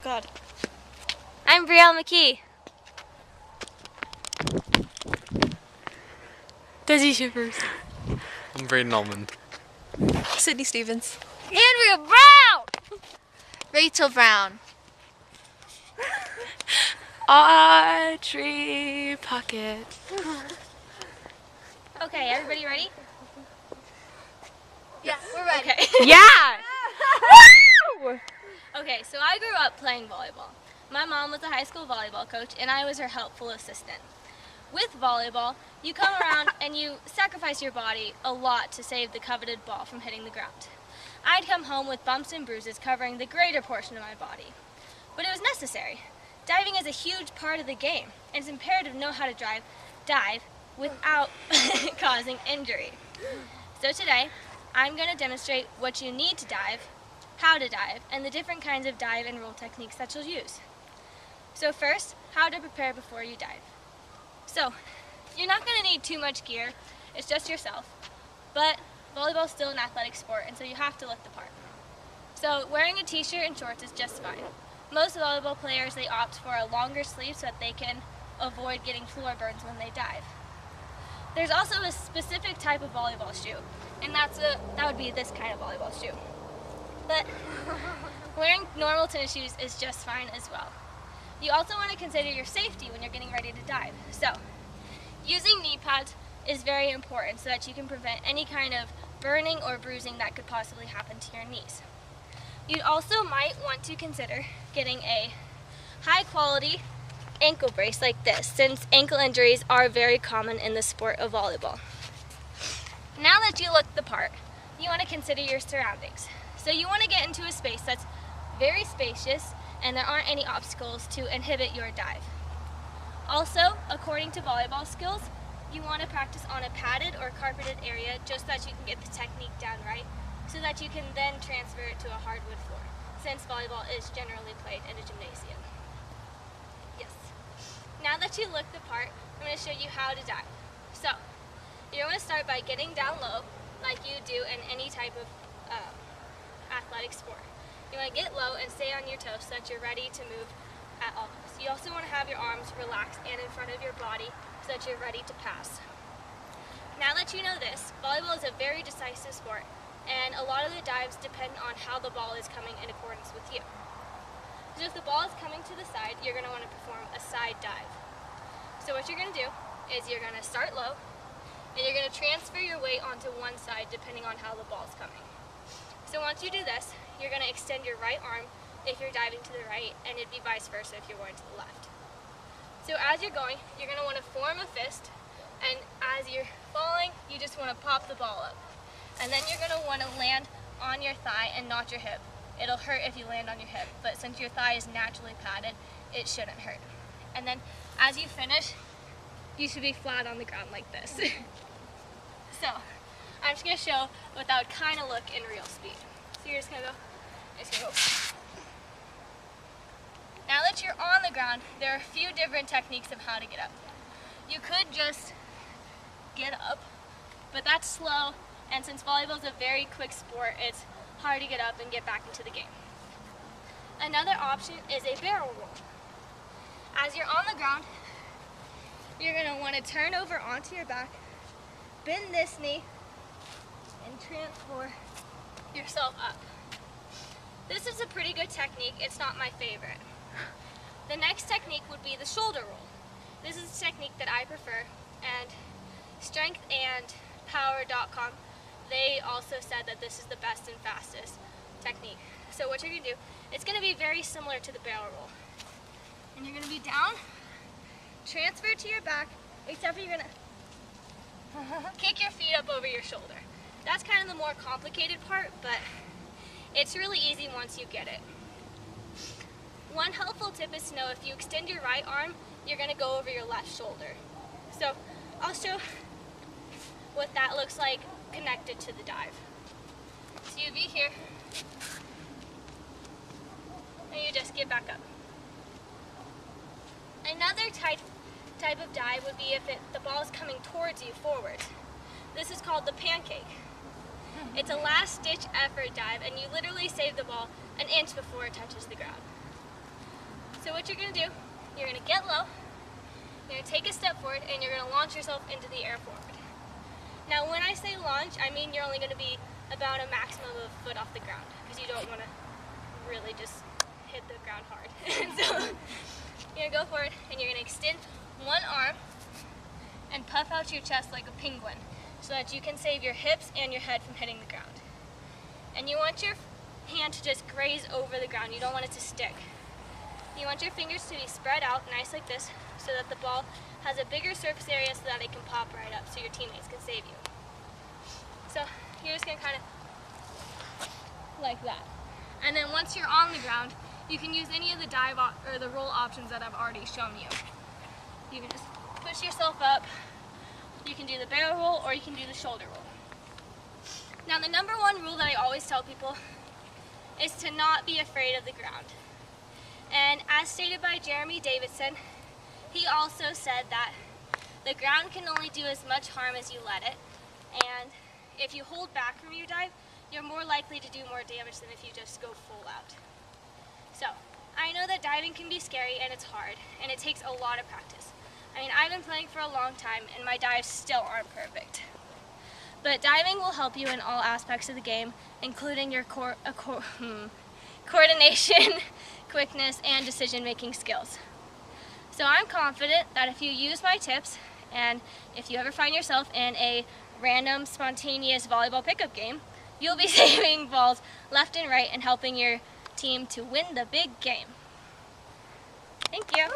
God. I'm Brielle McKee. Desi Shivers. I'm Braden Ullman. Sydney Stevens. Andrea Brown! Rachel Brown. Audrey Pocket. Okay, everybody ready? Yeah, we're ready. Okay. Yeah! Okay, so I grew up playing volleyball. My mom was a high school volleyball coach, and I was her helpful assistant. With volleyball, you come around and you sacrifice your body a lot to save the coveted ball from hitting the ground. I'd come home with bumps and bruises covering the greater portion of my body. But it was necessary. Diving is a huge part of the game, and it's imperative to know how to dive without causing injury. So today, I'm going to demonstrate what you need to dive, how to dive, and the different kinds of dive and roll techniques that you'll use. So first, how to prepare before you dive. So, you're not going to need too much gear, it's just yourself, but volleyball is still an athletic sport, and so you have to look the part. So wearing a t-shirt and shorts is just fine. Most volleyball players, they opt for a longer sleeve so that they can avoid getting floor burns when they dive. There's also a specific type of volleyball shoe, and that would be this kind of volleyball shoe. But wearing normal tennis shoes is just fine as well. You also want to consider your safety when you're getting ready to dive. So, using knee pads is very important so that you can prevent any kind of burning or bruising that could possibly happen to your knees. You also might want to consider getting a high quality ankle brace like this, since ankle injuries are very common in the sport of volleyball. Now that you look the part, you want to consider your surroundings. So you want to get into a space that's very spacious and there aren't any obstacles to inhibit your dive. Also, according to volleyball skills, you want to practice on a padded or carpeted area just so that you can get the technique down right, so that you can then transfer it to a hardwood floor, since volleyball is generally played in a gymnasium. Yes. Now that you look the part, I'm going to show you how to dive. So, you're going to start by getting down low, like you do in any type of athletic sport. You want to get low and stay on your toes so that you're ready to move at all costs. You also want to have your arms relaxed and in front of your body so that you're ready to pass. Now that you know this, volleyball is a very decisive sport, and a lot of the dives depend on how the ball is coming in accordance with you. So if the ball is coming to the side, you're going to want to perform a side dive. So what you're going to do is you're going to start low, and you're going to transfer your weight onto one side depending on how the ball is coming. So once you do this, you're going to extend your right arm if you're diving to the right, and it'd be vice versa if you're going to the left. So as you're going, you're going to want to form a fist, and as you're falling, you just want to pop the ball up. And then you're going to want to land on your thigh and not your hip. It'll hurt if you land on your hip, but since your thigh is naturally padded, it shouldn't hurt. And then as you finish, you should be flat on the ground like this. So, I'm just going to show what that would kind of look in real speed. So you're just going to go, Now that you're on the ground, there are a few different techniques of how to get up. You could just get up, but that's slow, and since volleyball is a very quick sport, it's hard to get up and get back into the game. Another option is a barrel roll. As you're on the ground, you're going to want to turn over onto your back, bend this knee, and transfer yourself up. This is a pretty good technique. It's not my favorite. The next technique would be the shoulder roll. This is a technique that I prefer, and strengthandpower.com, they also said that this is the best and fastest technique. So what you're going to do, it's going to be very similar to the barrel roll. And you're going to be down, transfer to your back, except for you're going to kick your feet up over your shoulder. That's kind of the more complicated part, but it's really easy once you get it. One helpful tip is to know if you extend your right arm, you're going to go over your left shoulder. So I'll show what that looks like connected to the dive. So you'd be here, and you just get back up. Another type of dive would be if the ball is coming towards you forward. This is called the pancake. It's a last-ditch effort dive, and you literally save the ball an inch before it touches the ground. what you're going to do, you're going to get low, you're going to take a step forward, and you're going to launch yourself into the air forward. Now when I say launch, I mean you're only going to be about a maximum of a foot off the ground, because you don't want to really just hit the ground hard. So you're going to go forward, and you're going to extend one arm and puff out your chest like a penguin, so that you can save your hips and your head from hitting the ground. And you want your hand to just graze over the ground. You don't want it to stick. You want your fingers to be spread out nice like this, so that the ball has a bigger surface area so that it can pop right up so your teammates can save you. So you're just going to kind of like that. And then once you're on the ground, you can use any of the dive or the roll options that I've already shown you. You can just push yourself up, you can do the barrel roll, or you can do the shoulder roll. Now the number one rule that I always tell people is to not be afraid of the ground. And as stated by Jeremy Davidson, he also said that the ground can only do as much harm as you let it, and if you hold back from your dive, you're more likely to do more damage than if you just go full out. So, I know that diving can be scary and it's hard, and it takes a lot of practice. I mean, I've been playing for a long time and my dives still aren't perfect. But diving will help you in all aspects of the game, including your coordination, quickness, and decision-making skills. So I'm confident that if you use my tips, and if you ever find yourself in a random, spontaneous volleyball pickup game, you'll be saving balls left and right and helping your team to win the big game. Thank you.